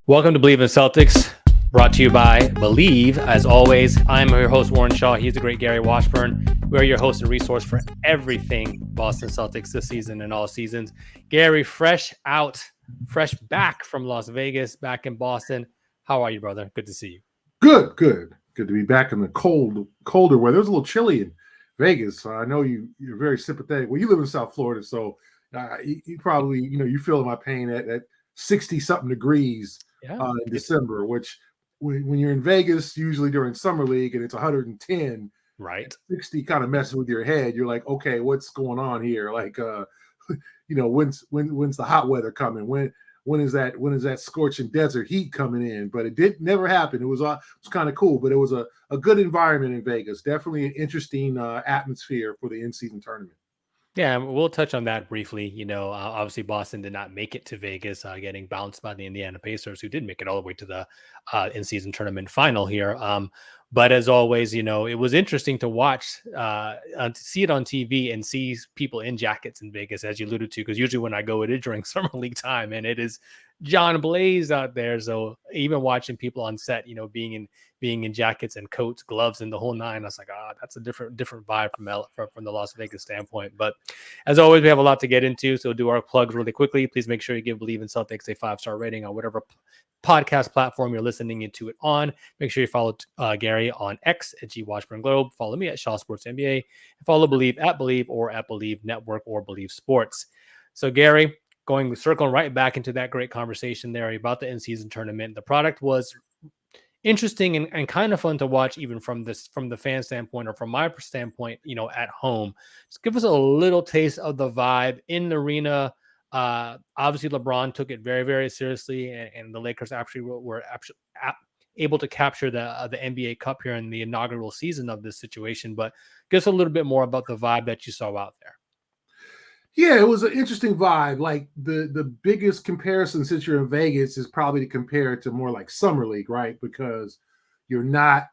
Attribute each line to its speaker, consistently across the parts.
Speaker 1: Welcome to Believe in Celtics, brought to you by Believe. As always, I'm your host, Warren Shaw. He's the great Gary Washburn. We're your host and resource for everything Boston Celtics this season and all seasons. Gary, fresh back from Las Vegas, back in Boston. How are you, brother? Good to see you.
Speaker 2: Good to be back in the colder weather. It was a little chilly in Vegas. So I know you're very sympathetic. Well, you live in South Florida, so you probably, you feel my pain at 60-something degrees in December, which when you're in Vegas, usually during Summer League, and it's 110,
Speaker 1: right?
Speaker 2: 60 kind of messes with your head. You're like, okay, what's going on here? Like, when's the hot weather coming? When is that scorching desert heat coming in? But it never happen. It was kind of cool, but it was a good environment in Vegas. Definitely an interesting atmosphere for the in-season tournament.
Speaker 1: Yeah, we'll touch on that briefly. Obviously Boston did not make it to Vegas, getting bounced by the Indiana Pacers, who did make it all the way to the in-season tournament final here. But as always, it was interesting to watch, to see it on TV and see people in jackets in Vegas, as you alluded to, because usually when I go, it is during summer league time, and it is John Blaze out there. So even watching people on set, being in jackets and coats, gloves, and the whole nine, I was like, that's a different vibe from the Las Vegas standpoint. But as always, we have a lot to get into, so we'll do our plugs really quickly. Please make sure you give Believe in Celtics a 5-star rating on whatever podcast platform you're listening into it on. Make sure you follow Gary on X at @GWashburnGlobe. Follow me at Shaw Sports NBA. And follow Believe at Believe or at Believe Network or Believe Sports. So Gary, circling right back into that great conversation there about the in-season tournament. The product was interesting and kind of fun to watch, even from the fan standpoint or from my standpoint, at home. Just give us a little taste of the vibe in the arena. Obviously, LeBron took it very, very seriously, and the Lakers actually were able to capture the NBA Cup here in the inaugural season of this situation. But give us a little bit more about the vibe that you saw out there.
Speaker 2: Yeah, it was an interesting vibe. Like the biggest comparison, since you're in Vegas, is probably to compare it to more like Summer League, right? Because you're not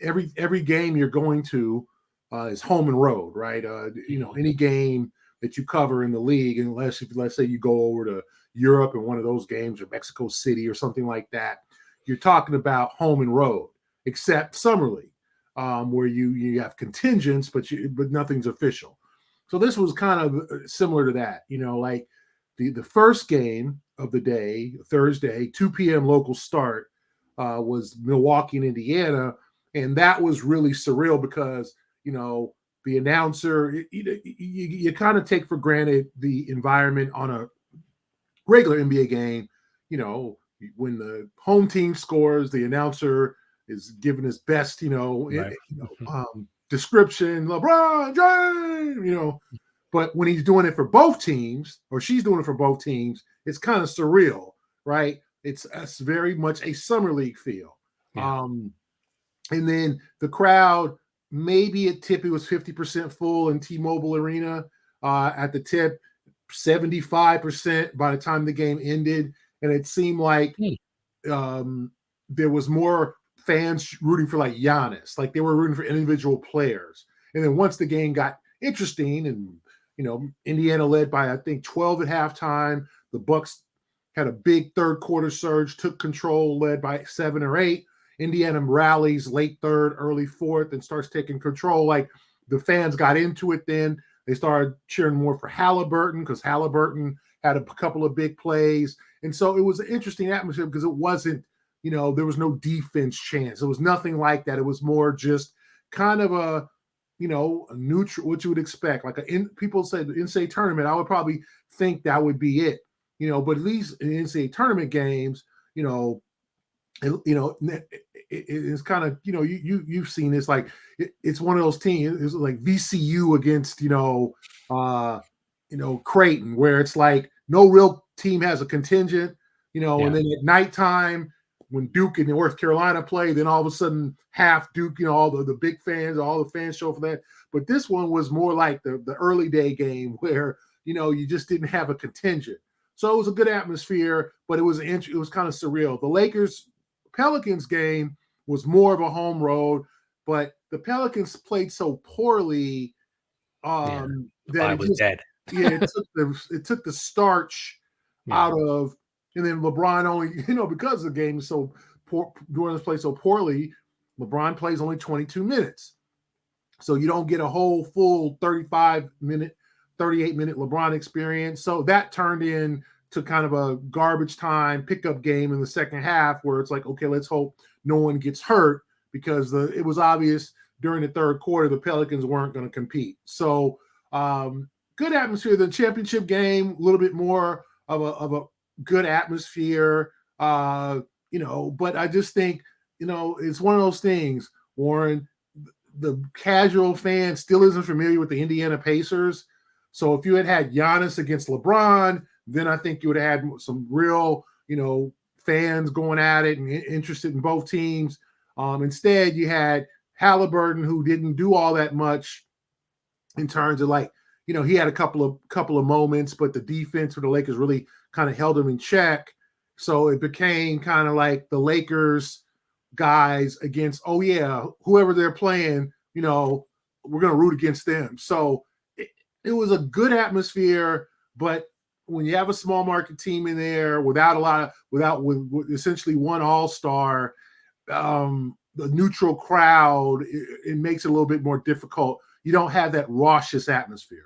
Speaker 2: every game you're going to is home and road, right? Any game that you cover in the league, unless let's say you go over to Europe in one of those games, or Mexico City or something like that, you're talking about home and road, except Summer League, where you have contingents, but nothing's official. So this was kind of similar to that, like the first game of the day, Thursday, 2 p.m. local start, was Milwaukee and Indiana. And that was really surreal because, the announcer, you kind of take for granted the environment on a regular NBA game. When the home team scores, the announcer is giving his best,
Speaker 1: Right.
Speaker 2: Description, LeBron James, but when he's doing it for both teams, or she's doing it for both teams, it's kind of surreal, right? It's very much a summer league feel.
Speaker 1: Yeah.
Speaker 2: And then the crowd, maybe at tip, it was 50% full in T-Mobile Arena. At the tip, 75% by the time the game ended, and it seemed like there was more fans rooting for like Giannis, like they were rooting for individual players. And then once the game got interesting, and Indiana led by I think 12 at halftime, the Bucks had a big third quarter surge, took control, led by 7 or 8. Indiana rallies late third, early fourth, and starts taking control. Like the fans got into it. Then they started cheering more for Halliburton because Halliburton had a couple of big plays, and so it was an interesting atmosphere because it wasn't. There was no defense chance. It was nothing like that. It was more just kind of a neutral, what you would expect. Like people say the NCAA tournament, I would probably think that would be it. But at least in NCAA tournament games, it's kind of, you've seen this, like it's one of those teams. It's like VCU against, Creighton, where it's like no real team has a contingent, and then at nighttime, when Duke and North Carolina play, then all of a sudden half Duke, all the big fans, all the fans show for that. But this one was more like the early day game where, you just didn't have a contingent. So it was a good atmosphere, but it was kind of surreal. The Lakers Pelicans game was more of a home road, but the Pelicans played so poorly
Speaker 1: Yeah. The
Speaker 2: that
Speaker 1: vibe
Speaker 2: it
Speaker 1: was
Speaker 2: just
Speaker 1: dead.
Speaker 2: it took the starch
Speaker 1: Yeah.
Speaker 2: out of, and then LeBron only, because the game is so poor, doing this play so poorly, LeBron plays only 22 minutes. So you don't get a whole full 35-minute, 38-minute LeBron experience. So that turned into kind of a garbage time pickup game in the second half where it's like, okay, let's hope no one gets hurt, because it was obvious during the third quarter the Pelicans weren't going to compete. So good atmosphere. The championship game, a little bit more of a good atmosphere, but I just think, it's one of those things, Warren. The casual fan still isn't familiar with the Indiana Pacers. So if you had Giannis against LeBron, then I think you would have had some real, fans going at it and interested in both teams. Instead, you had Halliburton, who didn't do all that much in terms of he had a couple of moments, but the defense for the Lakers really kind of held him in check. So it became kind of like the Lakers guys against, whoever they're playing, we're going to root against them. So it was a good atmosphere, but when you have a small market team in there with essentially one all-star, the neutral crowd, it makes it a little bit more difficult. You don't have that raucous atmosphere.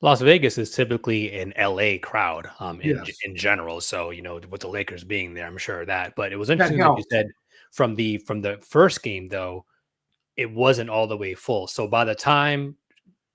Speaker 1: Las Vegas is typically an LA crowd
Speaker 2: Yes.
Speaker 1: in general. So, with the Lakers being there, I'm sure of that. But it was
Speaker 2: That
Speaker 1: interesting that you
Speaker 2: helped.
Speaker 1: said from the first game, though, it wasn't all the way full. So by the time,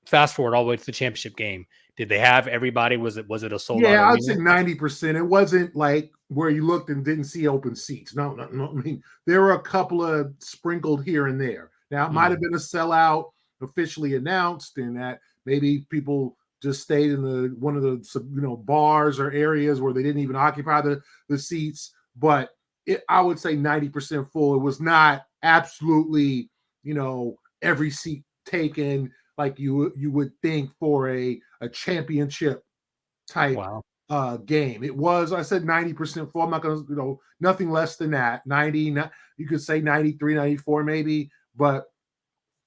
Speaker 1: fast forward all the way to the championship game, did they have everybody? Was it a sold out
Speaker 2: Yeah, I'd
Speaker 1: arena?
Speaker 2: say 90%. It wasn't like where you looked and didn't see open seats. No. I mean, there were a couple of sprinkled here and there. Now, it might have been a sellout officially announced, and that maybe people just stayed in one of the bars or areas where they didn't even occupy the seats. But I would say 90% full. It was not absolutely every seat taken like you would think for a championship type
Speaker 1: Wow.
Speaker 2: game. It was, I said 90% full. I'm not going to, nothing less than that. 90, you could say 93, 94 maybe, but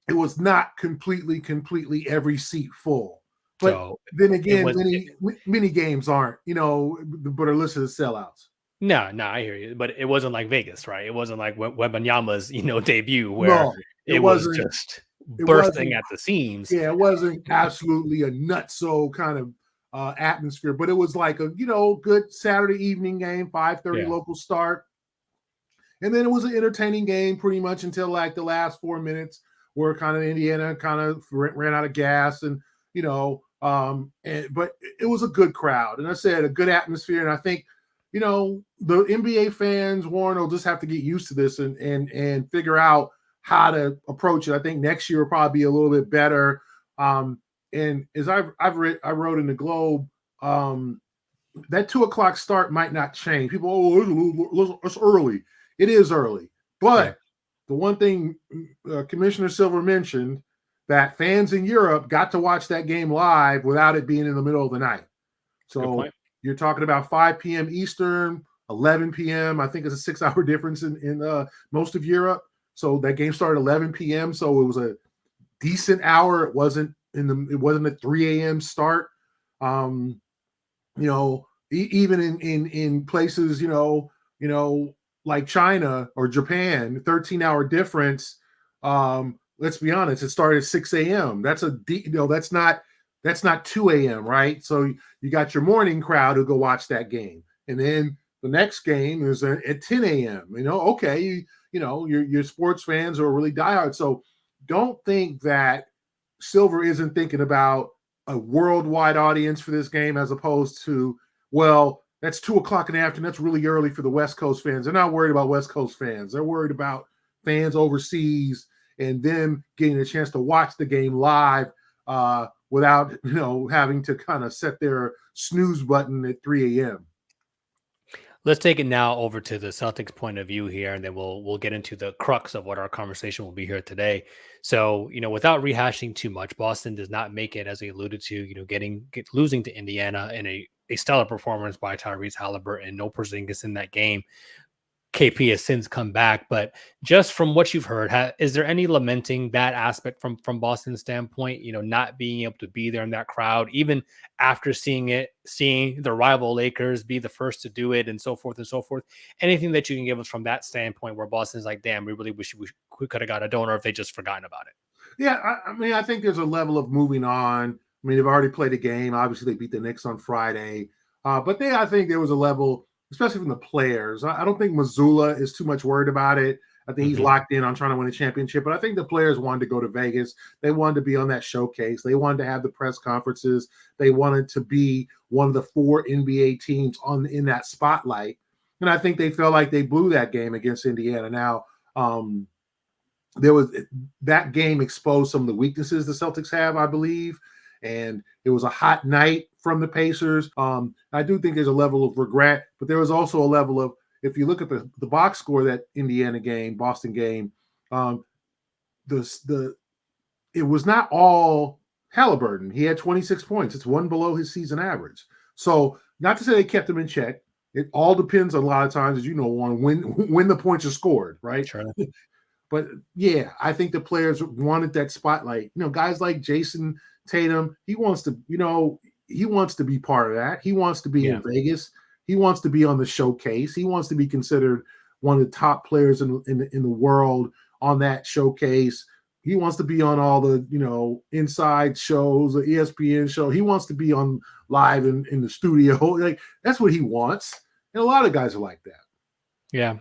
Speaker 2: it was not completely every seat full. But
Speaker 1: So
Speaker 2: then
Speaker 1: it
Speaker 2: again,
Speaker 1: was.
Speaker 2: many games aren't, but are listed as sellouts.
Speaker 1: No, I hear you, but it wasn't like Vegas, right? It wasn't like Wembanyama's, debut where
Speaker 2: No, it
Speaker 1: it was
Speaker 2: wasn't.
Speaker 1: just
Speaker 2: It
Speaker 1: bursting
Speaker 2: wasn't.
Speaker 1: at the seams.
Speaker 2: Yeah, it wasn't absolutely a nutso kind of atmosphere, but it was like a good Saturday evening game, 5:30
Speaker 1: Yeah.
Speaker 2: local start, and then it was an entertaining game pretty much until like the last 4 minutes, where kind of Indiana kind of ran out of gas, and but it was a good crowd, and I said a good atmosphere, and I think the NBA fans, Warren, will just have to get used to this and figure out how to approach it. I think next year will probably be a little bit better. And as I wrote in the Globe, that 2:00 start might not change. People, it's early. It is early,
Speaker 1: Yeah.
Speaker 2: but the one thing Commissioner Silver mentioned, that fans in Europe got to watch that game live without it being in the middle of the night.
Speaker 1: Good
Speaker 2: So
Speaker 1: point.
Speaker 2: you're talking about 5 p.m. Eastern, 11 p.m. I think it's a 6-hour difference in most of Europe. So that game started 11 p.m. So it was a decent hour. It wasn't a 3 a.m. start. Even in places, like China or Japan, 13-hour difference. Let's be honest, it started at 6 a.m. That's not 2 a.m., right? So you got your morning crowd who go watch that game. And then the next game is at 10 a.m. Okay, your sports fans are really diehard. So don't think that Silver isn't thinking about a worldwide audience for this game, as opposed to, well, that's 2:00 in the afternoon. That's really early for the West Coast fans. They're not worried about West Coast fans. They're worried about fans overseas and them getting a chance to watch the game live without having to kind of set their snooze button at 3 a.m.
Speaker 1: Let's take it now over to the Celtics point of view here, and then we'll get into the crux of what our conversation will be here today. So, without rehashing too much, Boston does not make it, as we alluded to, losing to Indiana in a stellar performance by Tyrese Halliburton and no Porzingis in that game. KP has since come back, but just from what you've heard, is there any lamenting that aspect from Boston's standpoint? Not being able to be there in that crowd, even after seeing the rival Lakers be the first to do it, and so forth and so forth. Anything that you can give us from that standpoint, where Boston's like, "Damn, we really wish we could have got a donor if they just forgotten about it."
Speaker 2: Yeah, I mean, I think there's a level of moving on. I mean, they've already played a game. Obviously, they beat the Knicks on Friday, but I think there was a level, especially from the players. I don't think Missoula is too much worried about it. I think he's locked in on trying to win a championship. But I think the players wanted to go to Vegas. They wanted to be on that showcase. They wanted to have the press conferences. They wanted to be one of the 4 NBA teams in that spotlight. And I think they felt like they blew that game against Indiana. Now, there was that game exposed some of the weaknesses the Celtics have, I believe, and it was a hot night from the Pacers. I do think there's a level of regret, but there was also a level of, if you look at the box score, that Boston game, it was not all Halliburton. He had 26 points. It's one below his season average. So not to say they kept him in check. It all depends a lot of times, as you know, on when the points are scored, right?
Speaker 1: Sure.
Speaker 2: But yeah, I think the players wanted that spotlight. Guys like Jason Tatum, he wants to be part of that. He wants to be in Vegas. He wants to be on the showcase. He wants to be considered one of the top players in the world on that showcase. He wants to be on all the, inside shows, the ESPN show. He wants to be on live in the studio. Like, that's what he wants. And a lot of guys are like that.
Speaker 1: Yeah.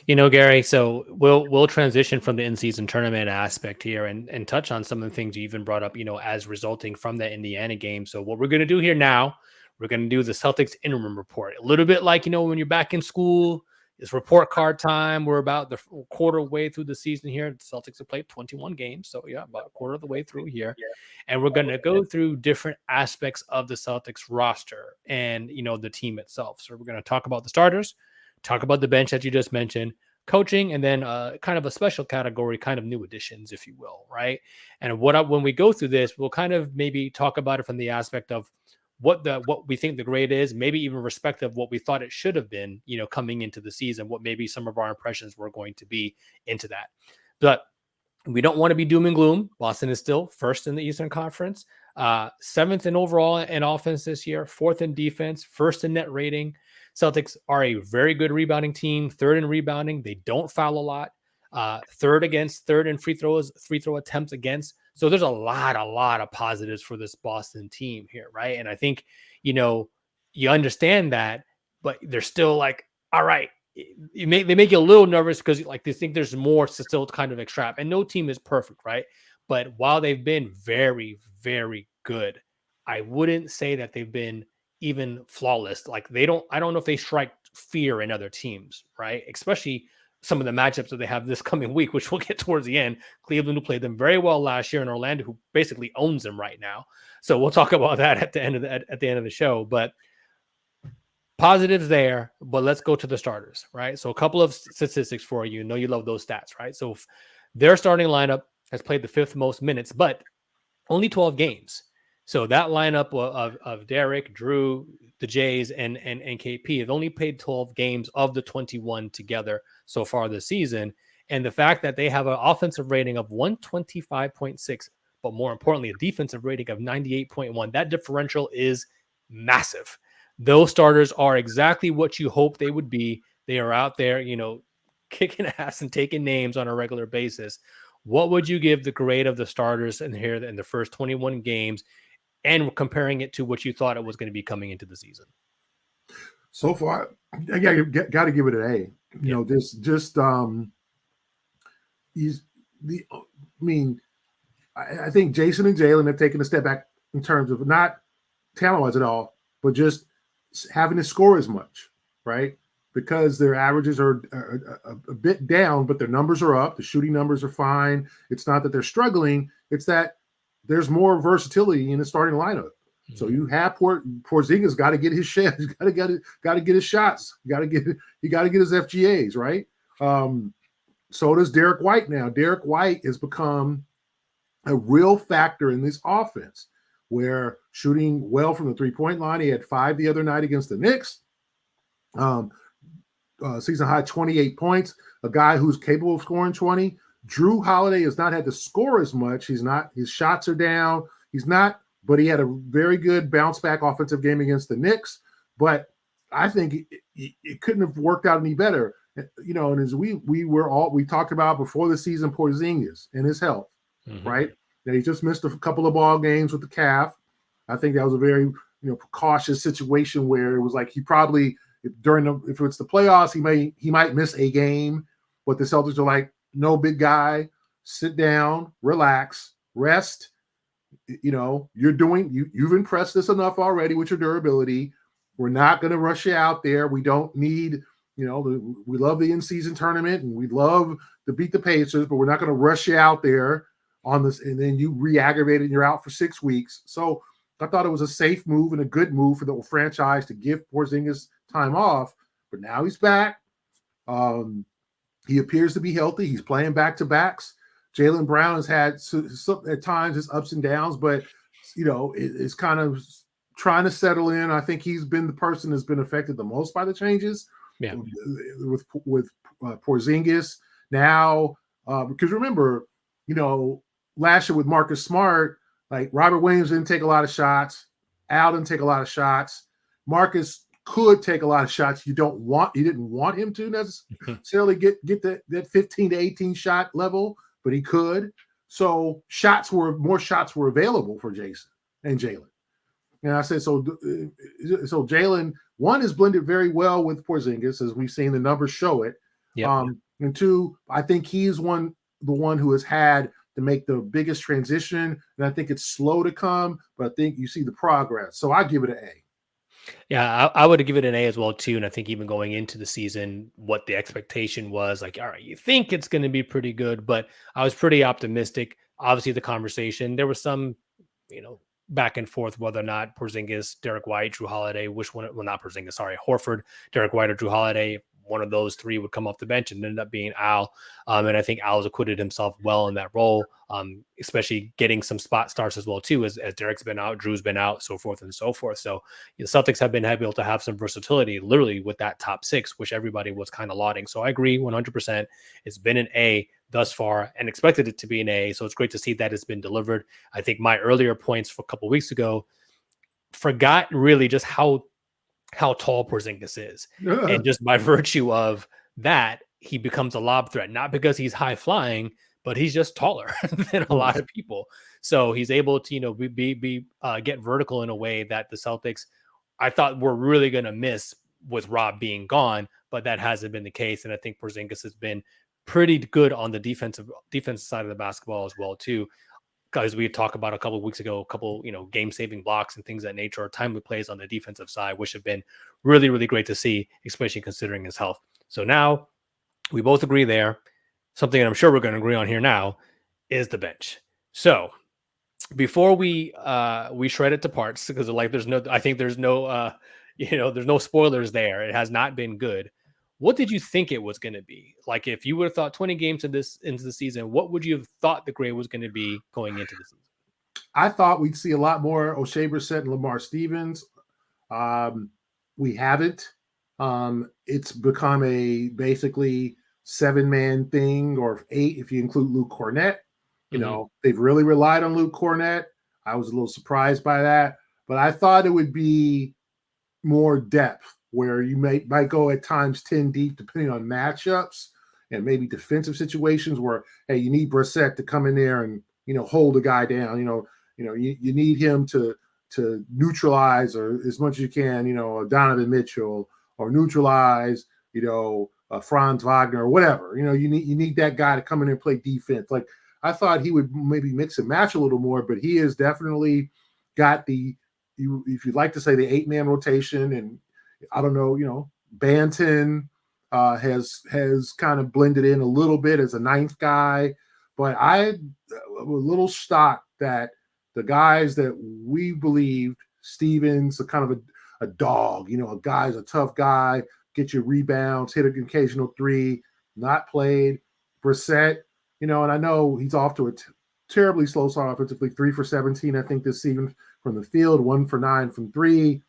Speaker 1: Gary, so we'll transition from the in-season tournament aspect here and touch on some of the things you even brought up, as resulting from that Indiana game. So what we're going to do here now, we're going to do the Celtics interim report. A little bit like, when you're back in school, it's report card time. We're about the quarter way through the season here. The Celtics have played 21 games. So yeah, about a quarter of the way through here. And we're going to go through different aspects of the Celtics roster and, the team itself. So we're going to talk about the starters, talk about the bench that you just mentioned, coaching, and then kind of a special category, kind of new additions, if you will, right? And when we go through this, we'll kind of maybe talk about it from the aspect of what we think the grade is, maybe even respective of what we thought it should have been, coming into the season, what maybe some of our impressions were going to be into that. But we don't want to be doom and gloom. Boston is still first in the Eastern Conference, 7th in overall in offense this year, 4th in defense, 1st in net rating. Celtics are a very good rebounding team, 3rd in rebounding. They don't foul a lot. 3rd in free throw attempts against. So there's a lot of positives for this Boston team here, right? And I think, you understand that, but they're still like, all right, they make you a little nervous because like they think there's more to still kind of extract. And no team is perfect, right? But while they've been very, very good, I wouldn't say that they've been even flawless. Like I don't know if they strike fear in other teams, right? Especially some of the matchups that they have this coming week, which we'll get towards the end. Cleveland, who played them very well last year, and Orlando, who basically owns them right now. So we'll talk about that at the end of the show. But positives there, but let's go to the starters, right? So a couple of statistics for you. You love those stats, right? So their starting lineup has played the 5th most minutes, but only 12 games. So that lineup of Derek, Drew, the Jays, and KP have only played 12 games of the 21 together so far this season. And the fact that they have an offensive rating of 125.6, but more importantly, a defensive rating of 98.1, that differential is massive. Those starters are exactly what you hope they would be. They are out there, kicking ass and taking names on a regular basis. What would you give the grade of the starters in the first 21 games, and comparing it to what you thought it was going to be coming into the season?
Speaker 2: So far, I got to give it an A. I think Jason and Jalen have taken a step back in terms of not talent-wise at all, but just having to score as much, right? Because their averages are a bit down, but their numbers are up. The shooting numbers are fine. It's not that they're struggling. It's that there's more versatility in the starting lineup. Mm-hmm. So you have Porzingis got to get his shots. He's got to get his shots. He got to get his FGAs, right? So does Derek White now. Derek White has become a real factor in this offense, where shooting well from the 3-point line. He had 5 the other night against the Knicks. season high 28 points, a guy who's capable of scoring 20. Drew Holiday has not had to score as much. His shots are down. But he had a very good bounce back offensive game against the Knicks. But I think it couldn't have worked out any better. And as we talked about before the season, Porzingis and his health, right? That he just missed a couple of ball games with the calf. I think that was a very precautious situation where it was like he probably if it's the playoffs, he might miss a game, but the Celtics are like, no, big guy, sit down, relax, rest. You've impressed us enough already with your durability. We're not going to rush you out there. We don't need, we love the in-season tournament and we love to beat the Pacers, but we're not going to rush you out there on this. And then you re-aggravate it and you're out for 6 weeks. So I thought it was a safe move and a good move for the franchise to give Porzingis time off. But now he's back. He appears to be healthy. He's playing back-to-backs. Jaylen Brown has had at times his ups and downs, but it's kind of trying to settle in. I think he's been the person that's been affected the most by the changes.
Speaker 1: Yeah.
Speaker 2: With Porzingis now, because remember, last year with Marcus Smart, like Robert Williams didn't take a lot of shots. Al didn't take a lot of shots. Marcus could take a lot of shots. You didn't want him to necessarily get that 15 to 18 shot level, but he could. So more shots were available for Jason and Jaylen. And I said, so Jaylen, one, is blended very well with Porzingis, as we've seen the numbers show it.
Speaker 1: Yep.
Speaker 2: And two, I think he's the one who has had to make the biggest transition. And I think it's slow to come, but I think you see the progress. So I give it an A.
Speaker 1: Yeah, I would give it an A as well, too. And I think even going into the season, what the expectation was, like, all right, you think it's going to be pretty good, but I was pretty optimistic. Obviously, the conversation, there was some, back and forth whether or not Porzingis, Derek White, Drew Holiday, not Porzingis, sorry, Horford, Derek White, or Drew Holiday, one of those three would come off the bench, and ended up being Al. And I think Al's acquitted himself well in that role, especially getting some spot starts as well, too, as Derek's been out, Drew's been out, so forth and so forth. So the Celtics have been able to have some versatility, literally, with that top six, which everybody was kind of lauding. So I agree 100%. It's been an A thus far and expected it to be an A. So it's great to see that it's been delivered. I think my earlier points for a couple of weeks ago forgot really just how tall Porzingis is. And just by virtue of that, he becomes a lob threat, not because he's high flying, but he's just taller than a lot of people. So he's able to, get vertical in a way that the Celtics, I thought, were really going to miss with Rob being gone, but that hasn't been the case. And I think Porzingis has been pretty good on the defensive side of the basketball as well, too. Guys, we talked about a couple of weeks ago, game-saving blocks and things of that nature, or timely plays on the defensive side, which have been really, really great to see, especially considering his health. So now we both agree there. Something I'm sure we're going to agree on here now is the bench. So before we shred it to parts, because there's no spoilers there. It has not been good. What did you think it was going to be? Like, if you would have thought 20 games into the season, what would you have thought the grade was going to be going into the season?
Speaker 2: I thought we'd see a lot more O'Shea Brissett and Lamar Stevens. We haven't. It's become a basically 7-man thing, or 8 if you include Luke Cornett. They've really relied on Luke Cornett. I was a little surprised by that, but I thought it would be more depth, where you might go at times 10 deep, depending on matchups and maybe defensive situations where, hey, you need Brissett to come in there and, hold a guy down. You need him to neutralize, or as much as you can, Donovan Mitchell, or neutralize, Franz Wagner, or whatever. You need that guy to come in and play defense. Like, I thought he would maybe mix and match a little more, but he has definitely got if you'd like to say, the 8-man rotation. And I don't know, Banton has kind of blended in a little bit as a 9th guy, but I'm a little shocked that the guys that we believed, Stevens, a kind of a dog, a guy's a tough guy, get your rebounds, hit an occasional 3, not played. Brissett, and I know he's off to a terribly slow start offensively, 3 for 17, I think, this season from the field, 1 for 9 from 3.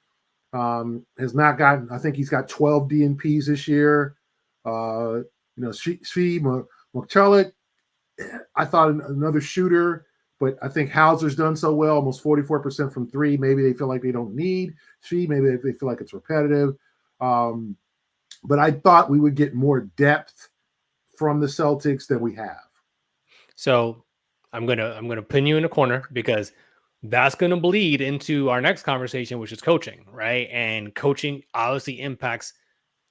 Speaker 2: Has not gotten, I think he's got 12 DNPs this year. Svi Mokchelik, I thought another shooter, but I think Hauser's done so well, almost 44% from three. Maybe they feel like they don't need Svi. Maybe they feel like it's repetitive. But I thought we would get more depth from the Celtics than we have.
Speaker 1: So I'm gonna pin you in a corner because that's gonna bleed into our next conversation, which is coaching, right? And coaching obviously impacts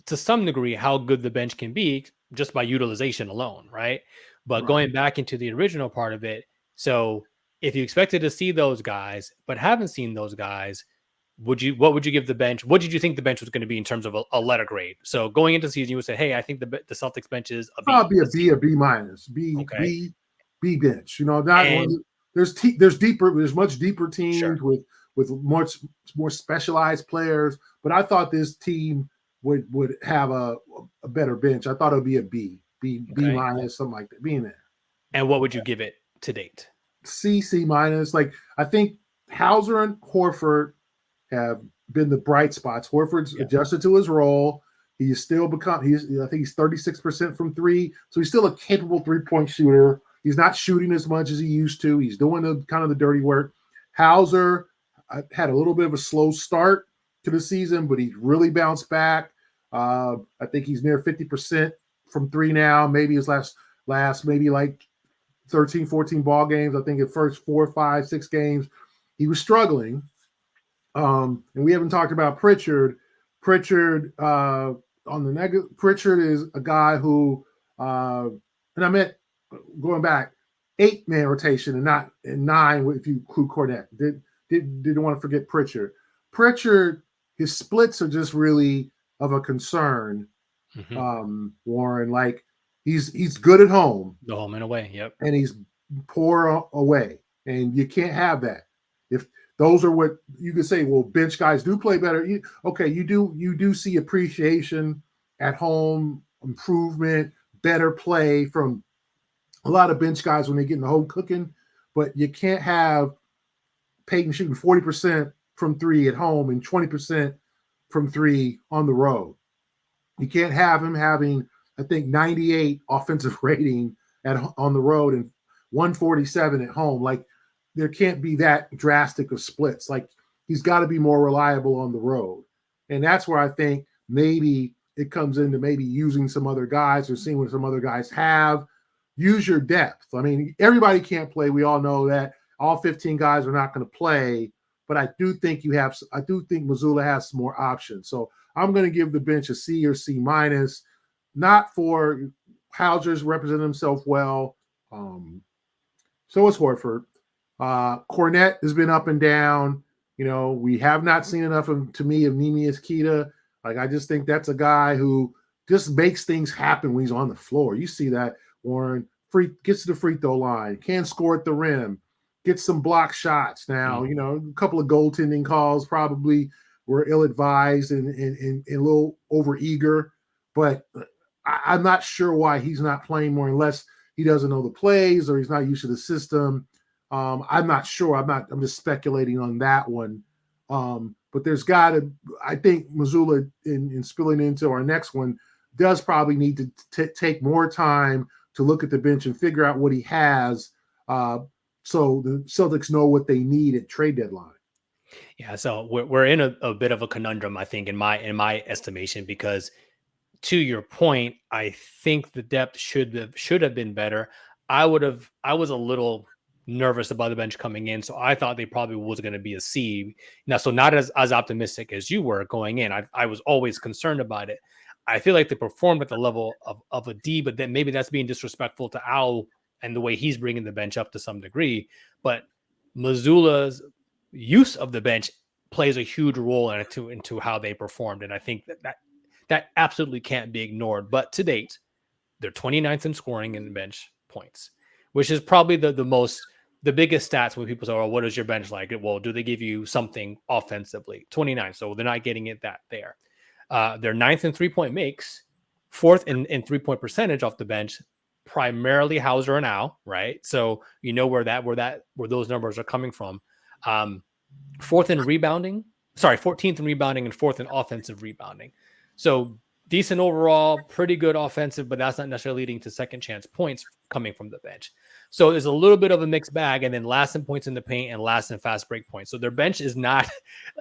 Speaker 1: to some degree how good the bench can be just by utilization alone, right? But
Speaker 2: Right.
Speaker 1: going back into the original part of it, so if you expected to see those guys but haven't seen those guys, what would you give the bench? What did you think the bench was going to be in terms of a letter grade? So going into the season, you would say, "Hey, I think the Celtics bench is a B,
Speaker 2: Probably a
Speaker 1: a C."
Speaker 2: B, a B minus, B,
Speaker 1: Okay,
Speaker 2: B, B bench. Not one.
Speaker 1: and
Speaker 2: There's much deeper
Speaker 1: sure,
Speaker 2: teams with much more specialized players, but I thought this team would have a better bench. I thought it would be a B
Speaker 1: okay.
Speaker 2: minus, something like that. Being there.
Speaker 1: And what would you give it to date?
Speaker 2: C minus. Like I think Hauser and Horford have been the bright spots. Horford's
Speaker 1: Yeah.
Speaker 2: adjusted to his role. He's still I think he's 36% from three. So he's still a capable 3-point shooter. He's not shooting as much as he used to. He's doing the kind of the dirty work. Hauser had a little bit of a slow start to the season, but he really bounced back. I think he's near 50% from three now. Maybe his last maybe like 13, 14 ball games. I think the first 4, 5, 6 games, he was struggling. And we haven't talked about Pritchard. Pritchard on the negative. Pritchard is a guy who, and I meant going back, 8-man rotation and not in 9 if you include Cornette. Didn't want to forget Pritchard. Pritchard, his splits are just really of a concern. Warren, like he's good at home.
Speaker 1: The home and away. Yep.
Speaker 2: And he's poor away. And you can't have that. If those are what you could say, well, bench guys do play better. You do see appreciation at home, improvement, better play from a lot of bench guys when they get in the home cooking, but you can't have Peyton shooting 40% from three at home and 20% from three on the road. You can't have him having, I think, 98 offensive rating on the road and 147 at home. Like there can't be that drastic of splits. Like he's got to be more reliable on the road. And that's where I think maybe it comes into maybe using some other guys or seeing what some other guys have. Use your depth. I mean, everybody can't play. We all know that. All 15 guys are not going to play. But I do think Mazzulla has some more options. So I'm going to give the bench a C or C minus. Not for Hauser's represented himself well. So is Horford. Cornette has been up and down. We have not seen enough to me of Neemias Queta. Like I just think that's a guy who just makes things happen when he's on the floor. You see that, Warren. Gets to the free throw line, can score at the rim, gets some block shots. Now, a couple of goaltending calls probably were ill-advised and a little over-eager, but I'm not sure why he's not playing more unless he doesn't know the plays or he's not used to the system. I'm not sure. I'm just speculating on that one. But there's got to, I think Mazzulla in spilling into our next one does probably need to take more time to look at the bench and figure out what he has. So the Celtics know what they need at trade deadline.
Speaker 1: Yeah, so we're in a bit of a conundrum, I think, in my estimation, because to your point, I think the depth should have been better. I was a little nervous about the bench coming in, so I thought they probably was going to be a C. Now, so not as optimistic as you were going in. I was always concerned about it. I feel like they performed at the level of a D, but then maybe that's being disrespectful to Al and the way he's bringing the bench up to some degree. But Mazzulla's use of the bench plays a huge role into how they performed, and I think that absolutely can't be ignored. But to date, they're 29th in scoring in the bench points, which is probably the biggest stats when people say, "Oh, what is your bench like?" Well, do they give you something offensively? 29, so they're not getting it that there. They're 9th in 3-point makes, 4th in 3-point percentage off the bench, primarily Hauser and Al, right? So you know where those numbers are coming from. 4th in rebounding, 14th in rebounding and 4th in offensive rebounding. So decent overall, pretty good offensive, but that's not necessarily leading to second chance points coming from the bench. So there's a little bit of a mixed bag, and then last in points in the paint and last in fast break points. So their bench is not,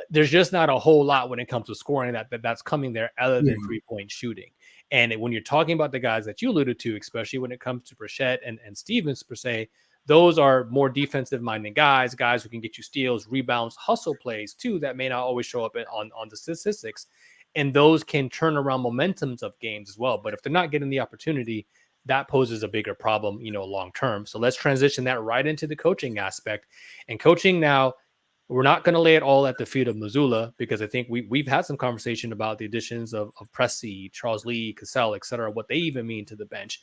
Speaker 1: there's just not a whole lot when it comes to scoring that's coming there other than 3-point shooting. And when you're talking about the guys that you alluded to, especially when it comes to Brissett and Stevens per se, those are more defensive minded guys who can get you steals, rebounds, hustle plays too, that may not always show up on the statistics. And those can turn around momentums of games as well. But if they're not getting the opportunity, that poses a bigger problem, long term. So let's transition that right into the coaching aspect. And coaching now, we're not going to lay it all at the feet of Mazzulla, because I think we've had some conversation about the additions of Presti, Charles Lee, Cassell, et cetera, what they even mean to the bench.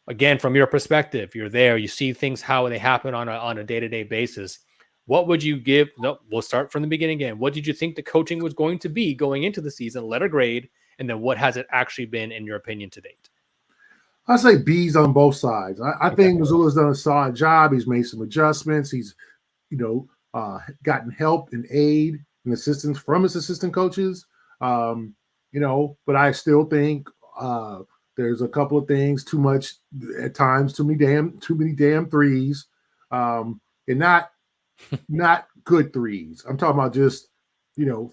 Speaker 1: Again, from your perspective, you're there, you see things, how they happen on a day-to-day basis. What would you give? No, we'll start from the beginning again. What did you think the coaching was going to be going into the season? Letter grade, and then what has it actually been, in your opinion, to date?
Speaker 2: I say B's on both sides. I think Mazzulla's done a solid job. He's made some adjustments. He's, gotten help and aid and assistance from his assistant coaches. But I still think there's a couple of things, too much at times, too many damn threes, and not good threes. I'm talking about just,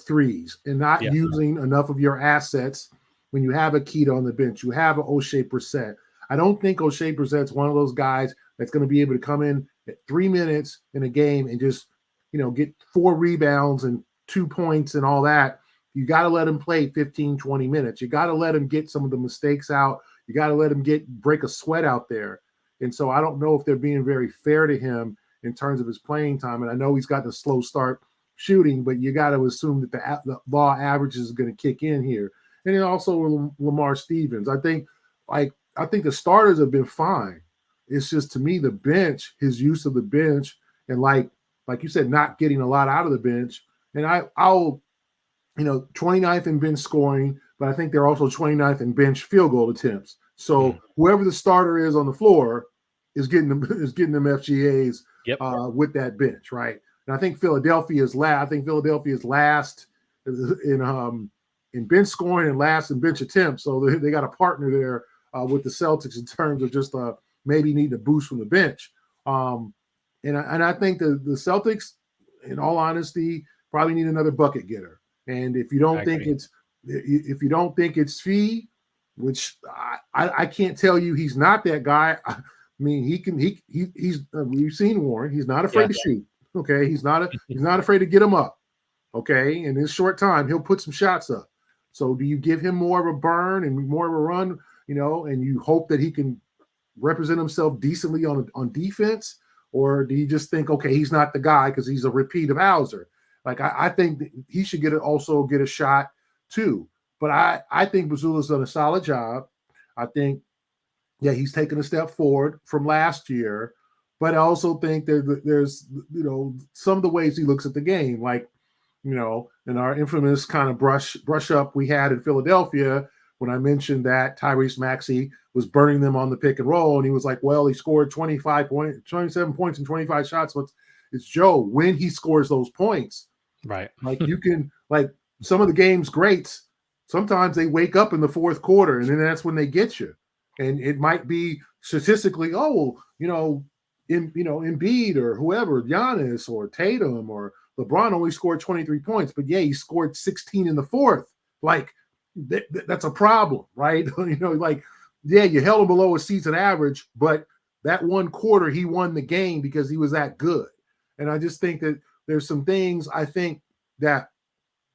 Speaker 2: threes, and not using enough of your assets. When you have a Keita on the bench, you have an O'Shea Brissett. I don't think O'Shea Brissett's one of those guys that's going to be able to come in at 3 minutes in a game and just, get 4 rebounds and 2 points and all that. You got to let him play 15, 20 minutes. You got to let him get some of the mistakes out. You got to let him break a sweat out there. And so I don't know if they're being very fair to him in terms of his playing time. And I know he's got the slow start shooting, but you got to assume that the law averages is going to kick in here. And then also Lamar Stevens. I think the starters have been fine. It's just, to me, the bench, his use of the bench, and like you said, not getting a lot out of the bench. And I'll 29th in bench scoring, but I think they're also 29th in bench field goal attempts. So whoever the starter is on the floor is getting them FGAs with that bench, right? And I think Philadelphia is last. In bench scoring and last in bench attempts. So they got a partner there with the Celtics in terms of just maybe needing a boost from the bench. And I think the Celtics, in all honesty, probably need another bucket getter. And if you don't think it's Fee, which I can't tell you he's not that guy. I mean, he's we've seen Warren. He's not afraid to shoot. Okay, he's not afraid to get him up. Okay, in his short time, he'll put some shots up. So do you give him more of a burn and more of a run, and you hope that he can represent himself decently on defense? Or do you just think, okay, he's not the guy because he's a repeat of Hauser? Like, I think that he should get a shot too. But I think Mazzulla's done a solid job. I think, he's taken a step forward from last year. But I also think that there's, some of the ways he looks at the game, like, in our infamous kind of brush up we had in Philadelphia when I mentioned that Tyrese Maxey was burning them on the pick and roll, and he was like, well, he scored 27 points and 25 shots. But it's Joe, when he scores those points,
Speaker 1: right?
Speaker 2: Like, you can, like, some of the game's greats, sometimes they wake up in the fourth quarter, and then that's when they get you. And it might be statistically, Embiid or whoever, Giannis or Tatum or LeBron only scored 23 points, but he scored 16 in the fourth. Like, that's a problem, right? You held him below a season average, but that one quarter he won the game because he was that good. And I just think that there's some things I think that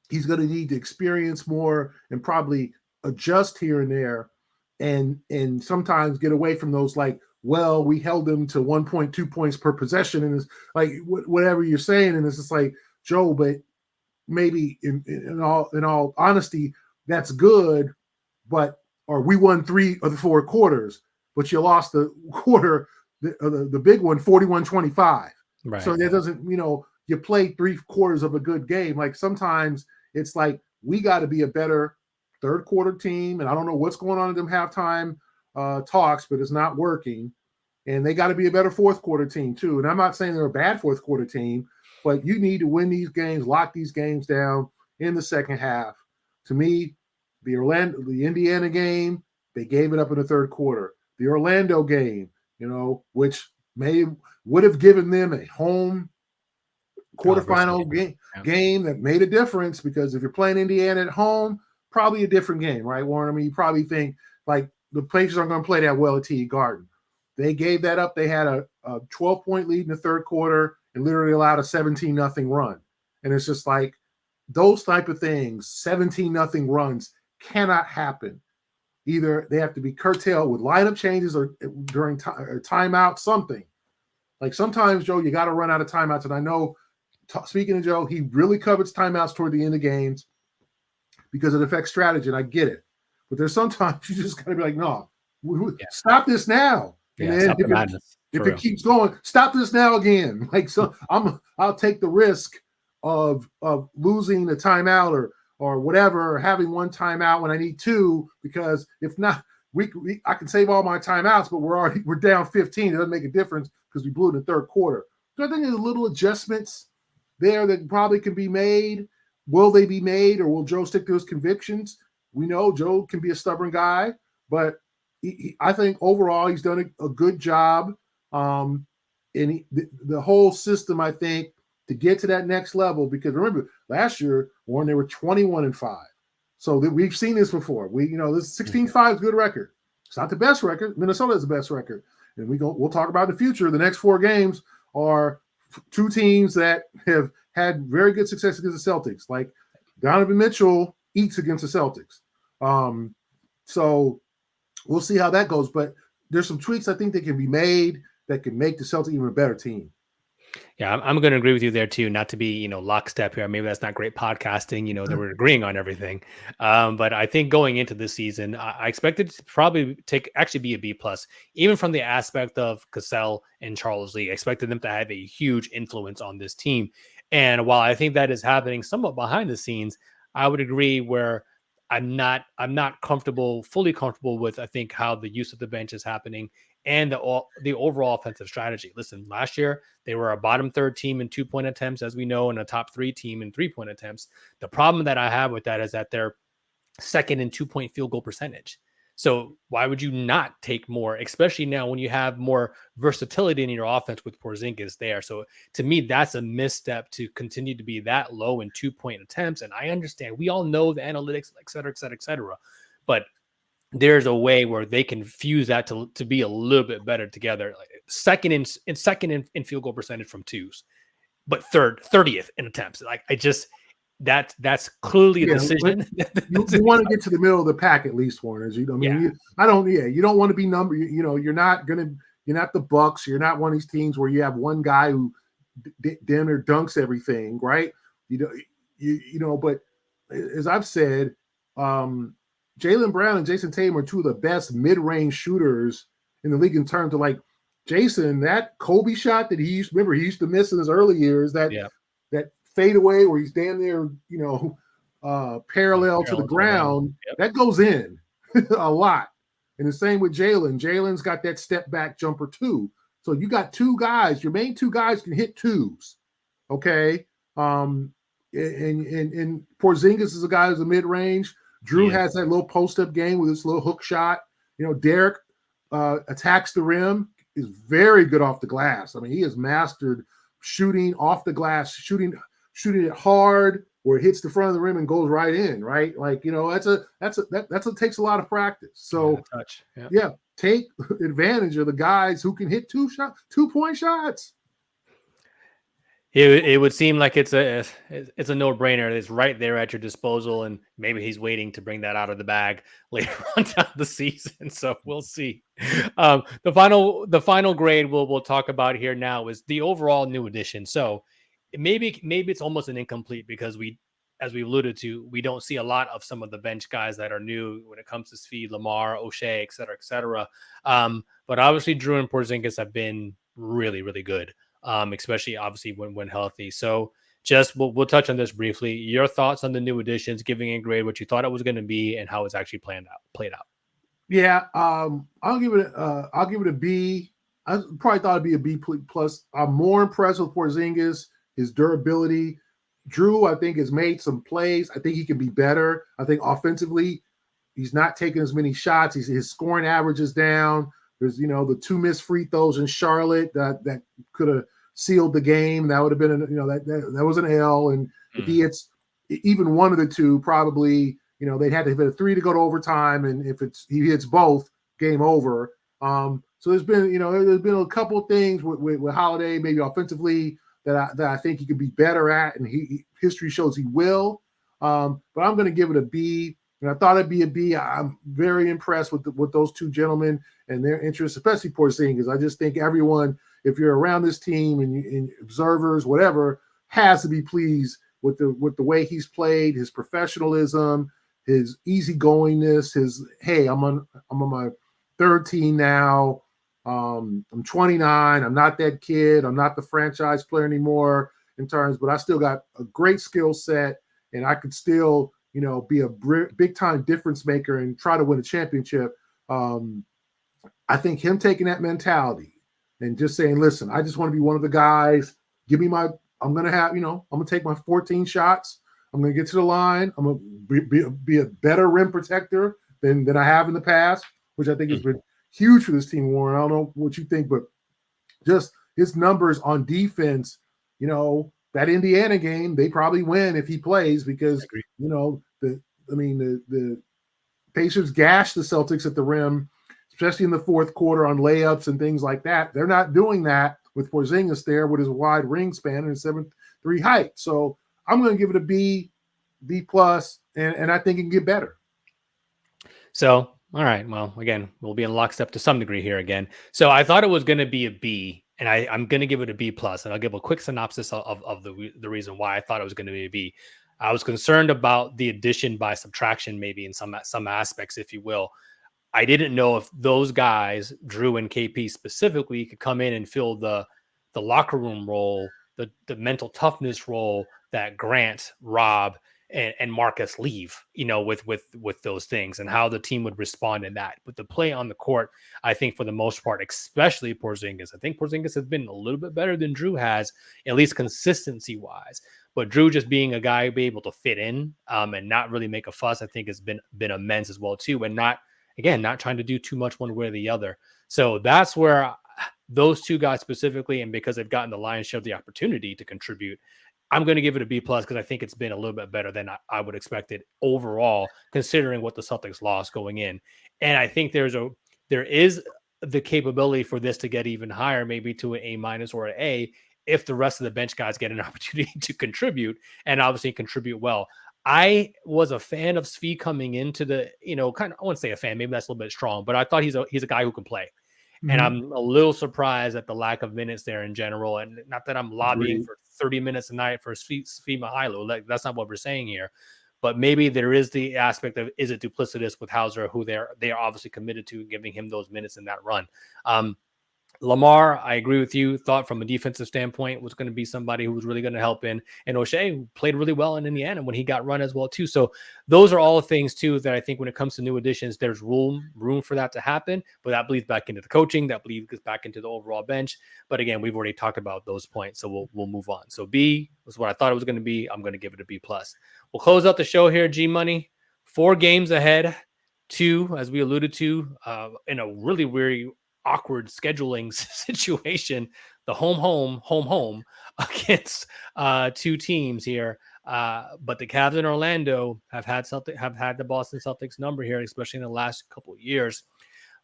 Speaker 2: he's going to need to experience more and probably adjust here and there, and sometimes get away from those, like, well, we held them to 1.2 points per possession, and it's like whatever you're saying, and it's just like, Joe, but maybe in all honesty, that's good, but or we won 3 of the 4 quarters, but you lost the quarter, the big one, 41-25.
Speaker 1: Right.
Speaker 2: So that doesn't, you play 3 quarters of a good game. Like, sometimes it's like, we got to be a better third quarter team, and I don't know what's going on in them halftime talks, but it's not working. And they got to be a better fourth quarter team too. And I'm not saying they're a bad fourth quarter team, but you need to win these games, lock these games down in the second half. To me, the Indiana game, they gave it up in the third quarter. The Orlando game, which would have given them a home quarterfinal game that made a difference, because if you're playing Indiana at home, probably a different game, right, Warren? I mean, you probably think like the Pacers aren't going to play that well at TD Garden. They gave that up. They had a 12-point lead in the third quarter and literally allowed a 17-0 run. And it's just like those type of things, 17-0 runs cannot happen. Either they have to be curtailed with lineup changes or during timeout, something. Like sometimes, Joe, you got to run out of timeouts. And I know, speaking of Joe, he really covets timeouts toward the end of games because it affects strategy, and I get it. But there's sometimes you just got to be like, no, stop this now. And then if it keeps going, stop this now again. Like, so I'll take the risk of losing the timeout or whatever, or having one timeout when I need two, because if not, I can save all my timeouts, but we're down 15. It doesn't make a difference because we blew in the third quarter. So I think there's little adjustments there that probably can be made. Will they be made, or will Joe stick to his convictions? We know Joe can be a stubborn guy, but I think overall he's done a good job. And the whole system, I think, to get to that next level, because remember last year, Warren, they were 21-5. So we've seen this before. This 16-5 is a good record. It's not the best record. Minnesota is the best record. And we'll talk about in the future. The next 4 games are 2 teams that have had very good success against the Celtics. Like Donovan Mitchell eats against the Celtics. So we'll see how that goes. But there's some tweaks I think that can be made that can make the Celtics even a better team.
Speaker 1: Yeah, I'm going to agree with you there too. Not to be, lockstep here. Maybe that's not great podcasting, that we're agreeing on everything. But I think going into this season, I expected to probably actually be a B+, even from the aspect of Cassell and Charles Lee. I expected them to have a huge influence on this team. And while I think that is happening somewhat behind the scenes, I would agree where I'm not fully comfortable with, I think, how the use of the bench is happening and the overall offensive strategy. Listen, last year they were a bottom 3rd team in 2-point attempts, as we know, and a top 3 team in 3-point attempts. The problem that I have with that is that they're 2nd in 2-point field goal percentage. So why would you not take more, especially now when you have more versatility in your offense with Porzingis there? So to me, that's a misstep to continue to be that low in 2-point attempts. And I understand, we all know the analytics, et cetera, et cetera, et cetera. But there's a way where they can fuse that to be a little bit better together. Like second in field goal percentage from 2s, but 30th in attempts. Like that's clearly a decision.
Speaker 2: You want to get to the middle of the pack at least, Warren. You don't want to be number. You're not the Bucks. You're not one of these teams where you have one guy who damn near dunks everything, right? But as I've said, Jaylen Brown and Jason Tatum are 2 of the best mid-range shooters in the league in terms of like Jason, that Kobe shot that he used to miss in his early years, that fade away where he's damn near, parallel to the ground, that goes in a lot. And the same with Jaylen. Jaylen's got that step back jumper too. So you got 2 guys, your main 2 guys can hit 2s. Okay. And Porzingis is a guy who's a mid-range. Drew has that little post-up game with his little hook shot. Derek attacks the rim, is very good off the glass. I mean, he has mastered shooting off the glass, shooting it hard where it hits the front of the rim and goes right in, right? Like, that takes a lot of practice. So take advantage of the guys who can hit 2-point shots.
Speaker 1: It would seem like it's a no-brainer. It's right there at your disposal, and maybe he's waiting to bring that out of the bag later on down the season. So we'll see. The final grade we'll talk about here now is the overall new addition. So maybe it's almost an incomplete because as we alluded to, we don't see a lot of some of the bench guys that are new when it comes to speed, Lamar, O'Shea, et cetera, et cetera. But obviously Drew and Porzingis have been really, really good. Especially obviously when healthy. So just we'll touch on this briefly. Your thoughts on the new additions, giving a grade, what you thought it was going to be, and how it's actually played out.
Speaker 2: Yeah, I'll give it a B. I probably thought it'd be a B plus. I'm more impressed with Porzingis, his durability. Drew, I think, has made some plays. I think he can be better. I think offensively, He's not taking as many shots. His scoring average is down. There's, the 2 missed free throws in Charlotte that could have sealed the game. That would have been, that was an L. And if he hits even one of the two, probably, they'd have to hit a 3 to go to overtime. And if he hits both, game over. So there's been a couple of things with Holiday, maybe offensively, that I think he could be better at, and history shows he will. But I'm going to give it a B. And I thought it'd be a B. I'm very impressed with those two gentlemen and their interests, especially Porzingis. I just think everyone, if you're around this team and observers, whatever, has to be pleased with the way he's played, his professionalism, his easygoingness, his hey, I'm on my third team now. I'm 29. I'm not that kid. I'm not the franchise player anymore but I still got a great skill set, and I could still, be a big time difference maker and try to win a championship. I think him taking that mentality and just saying, listen, I just want to be one of the guys. Give me I'm going to take my 14 shots. I'm going to get to the line. I'm going to be a better rim protector than I have in the past, which I think has been huge for this team, Warren. I don't know what you think, but just his numbers on defense, that Indiana game, they probably win if he plays because, the Pacers gashed the Celtics at the rim, especially in the fourth quarter on layups and things like that. They're not doing that with Porzingis there with his wide wingspan and 7'3" height. So I'm going to give it a B+, and I think it can get better.
Speaker 1: So, all right. Well, again, we'll be in lockstep to some degree here again. So I thought it was going to be a B, and I'm going to give it a B+, and I'll give a quick synopsis of the reason why I thought it was going to be a B. I was concerned about the addition by subtraction, maybe in some aspects, if you will. I didn't know if those guys, Drew and KP specifically, could come in and fill the locker room role, the mental toughness role that Grant, Rob, and Marcus leave, with those things, and how the team would respond in that. But the play on the court, I think for the most part, especially Porzingis, I think Porzingis has been a little bit better than Drew has, at least consistency wise. But Drew just being a guy be able to fit in and not really make a fuss, I think has been immense as well too, and not trying to do too much one way or the other. So that's where those two guys specifically, and because they've gotten the lion's share of the opportunity to contribute, I'm going to give it a B+ because I think it's been a little bit better than I would expect it overall, considering what the Celtics lost going in. And I think there is the capability for this to get even higher, maybe to an A- or an A, if the rest of the bench guys get an opportunity to contribute and obviously contribute well. I was a fan of Svi coming into the, kind of, I wouldn't say a fan, maybe that's a little bit strong, but I thought he's a guy who can play. And I'm a little surprised at the lack of minutes there in general. And not that I'm lobbying for 30 minutes a night for Svi Mykhailiuk. Like, that's not what we're saying here. But maybe there is the aspect of, is it duplicitous with Hauser, who they are obviously committed to giving him those minutes in that run. Lamar, I agree with you. Thought from a defensive standpoint was going to be somebody who was really going to help in. And O'Shea, who played really well in Indiana when he got run as well too. So those are all things too that I think when it comes to new additions, there's room for that to happen. But that bleeds back into the coaching, that bleeds back into the overall bench. But again, we've already talked about those points, so we'll move on. So B was what I thought it was going to be. I'm going to give it a B+. We'll close out the show here. G Money, 4 games ahead. 2, as we alluded to, in a really weird, awkward scheduling situation, the home against 2 teams here. But the Cavs in Orlando have had the Boston Celtics number here, especially in the last couple of years.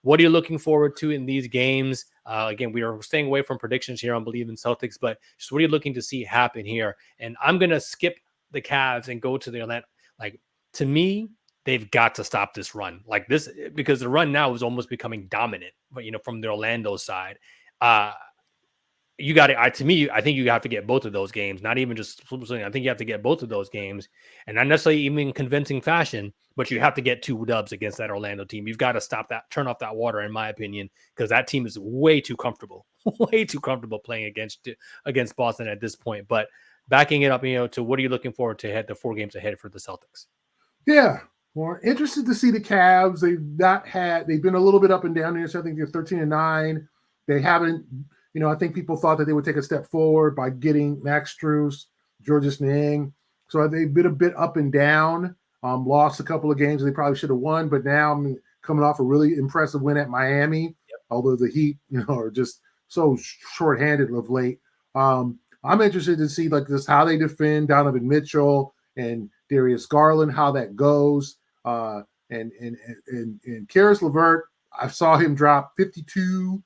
Speaker 1: What are you looking forward to in these games? Again, we are staying away from predictions here on Believe in Celtics, but just what are you looking to see happen here? And I'm going to skip the Cavs and go to the Orlando. Like, to me, they've got to stop this run like this, because the run now is almost becoming dominant, but from the Orlando side, you got to, to me, I think you have to get both of those games, not even just, I think you have to get both of those games, and not necessarily even in convincing fashion, but you have to get 2 dubs against that Orlando team. You've got to turn off that water, in my opinion, because that team is way too comfortable playing against Boston at this point. But backing it up, to what are you looking forward to the 4 games ahead for the Celtics?
Speaker 2: Yeah. Well, interested to see the Cavs. They've been a little bit up and down here. So I think they're 13-9. They haven't, I think people thought that they would take a step forward by getting Max Strus, Georges Niang. So they've been a bit up and down. Lost a couple of games they probably should have won, but now I'm coming off a really impressive win at Miami.
Speaker 1: Yep.
Speaker 2: Although the Heat, are just so shorthanded of late. I'm interested to see like this how they defend Donovan Mitchell and Darius Garland, how that goes. And Karis LeVert, I saw him drop 52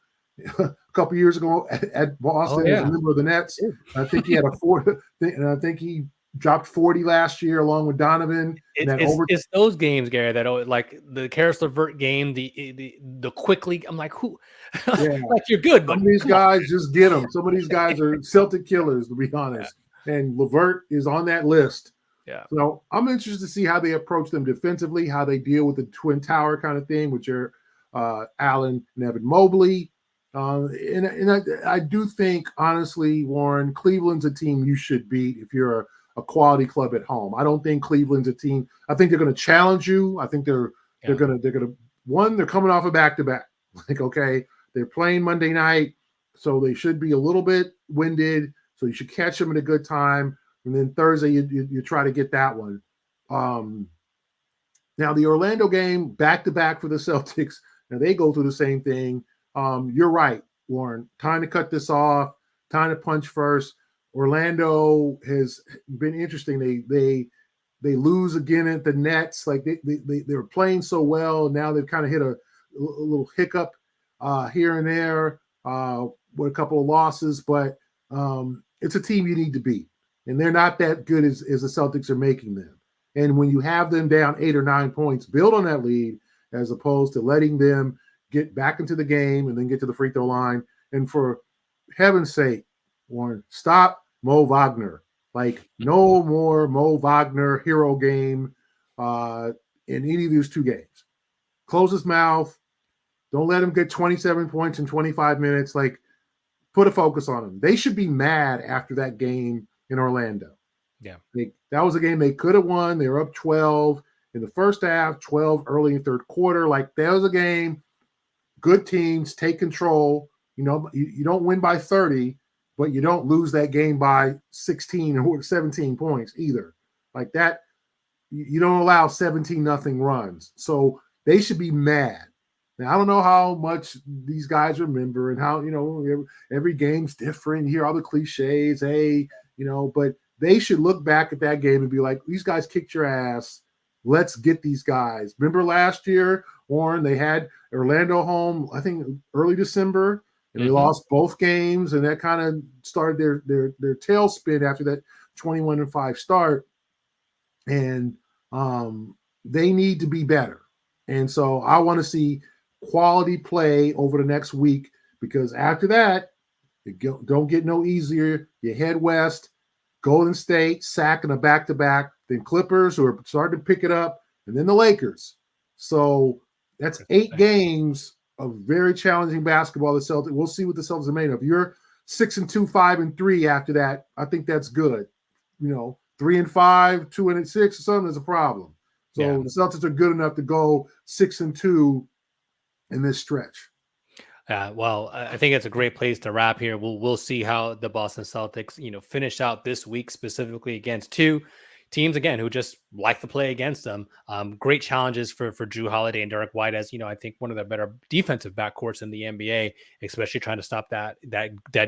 Speaker 2: a couple years ago at Boston as a member of the Nets. I think he had a 4, and I think he dropped 40 last year along with Donovan.
Speaker 1: It's those games, Gary, that like the Karis LeVert game, the quickly. I'm like, who?
Speaker 2: Yeah.
Speaker 1: Like you're good, but
Speaker 2: some of these guys just get them. Some of these guys are Celtic killers, to be honest. Yeah. And LeVert is on that list.
Speaker 1: Yeah.
Speaker 2: So I'm interested to see how they approach them defensively, how they deal with the Twin Tower kind of thing, which are Allen and Evan Mobley. And I do think, honestly, Warren, Cleveland's a team you should beat if you're a quality club at home. I don't think Cleveland's a team. I think they're going to challenge you. I think they're going to they're coming off a back-to-back. Like, okay, they're playing Monday night, so they should be a little bit winded. So you should catch them at a good time. And then Thursday, you try to get that one. Now, the Orlando game, back-to-back for the Celtics. Now, they go through the same thing. You're right, Warren. Time to cut this off. Time to punch first. Orlando has been interesting. They lose again at the Nets. Like they were playing so well. Now they've kind of hit a little hiccup here and there with a couple of losses. But it's a team you need to beat. And they're not that good as the Celtics are making them. And when you have them down 8 or 9 points, build on that lead as opposed to letting them get back into the game and then get to the free throw line. And for heaven's sake, Warren, stop Mo Wagner. Like, no more Mo Wagner hero game in any of these 2 games. Close his mouth. Don't let him get 27 points in 25 minutes. Like, put a focus on him. They should be mad after that game in Orlando.
Speaker 1: Yeah.
Speaker 2: That was a game they could have won. They were up 12 in the first half, 12 early in third quarter. Like, that was a game. Good teams take control. You don't win by 30, but you don't lose that game by 16 or 17 points either. Like that, you don't allow 17-0 runs. So they should be mad. Now, I don't know how much these guys remember and how, every game's different. You hear all the cliches, but they should look back at that game and be like, these guys kicked your ass. Let's get these guys. Remember last year, Warren, they had Orlando home, I think early December, and they lost both games, and that kind of started their tailspin after that 21-5 start. And they need to be better. And so I want to see quality play over the next week, because after that, it don't get no easier. You head west, Golden State, sack in a back-to-back, then Clippers, who are starting to pick it up, and then the Lakers. So that's 8 games of very challenging basketball. The Celtics, we'll see what the Celtics are made of. You're 6-2, 5-3 after that. I think that's good. 3-5, 2-6 or something is a problem. So the Celtics are good enough to go 6-2 in this stretch.
Speaker 1: Well, I think it's a great place to wrap here. We'll see how the Boston Celtics, finish out this week, specifically against 2 teams again who just like to play against them. Great challenges for Drew Holiday and Derek White, as I think one of the better defensive backcourts in the NBA, especially trying to stop that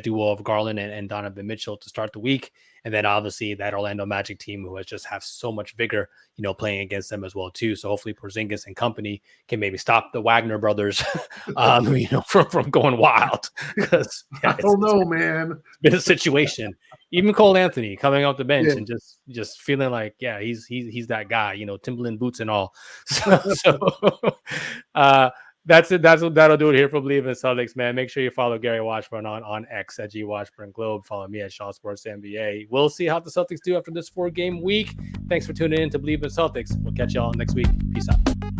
Speaker 1: duo of Garland and Donovan Mitchell to start the week. And then obviously that Orlando Magic team who has just have so much vigor, playing against them as well too. So hopefully Porzingis and company can maybe stop the Wagner brothers, from going wild. Because
Speaker 2: I don't know, man.
Speaker 1: It's been a situation. Even Cole Anthony coming off the bench and just feeling like, he's that guy, Timberland boots and all. So that's it. That'll do it here for Believe in Celtics, man. Make sure you follow Gary Washburn on X at G Washburn Globe. Follow me at Shaw Sports NBA. We'll see how the Celtics do after this 4-game week. Thanks for tuning in to Believe in Celtics. We'll catch y'all next week. Peace out.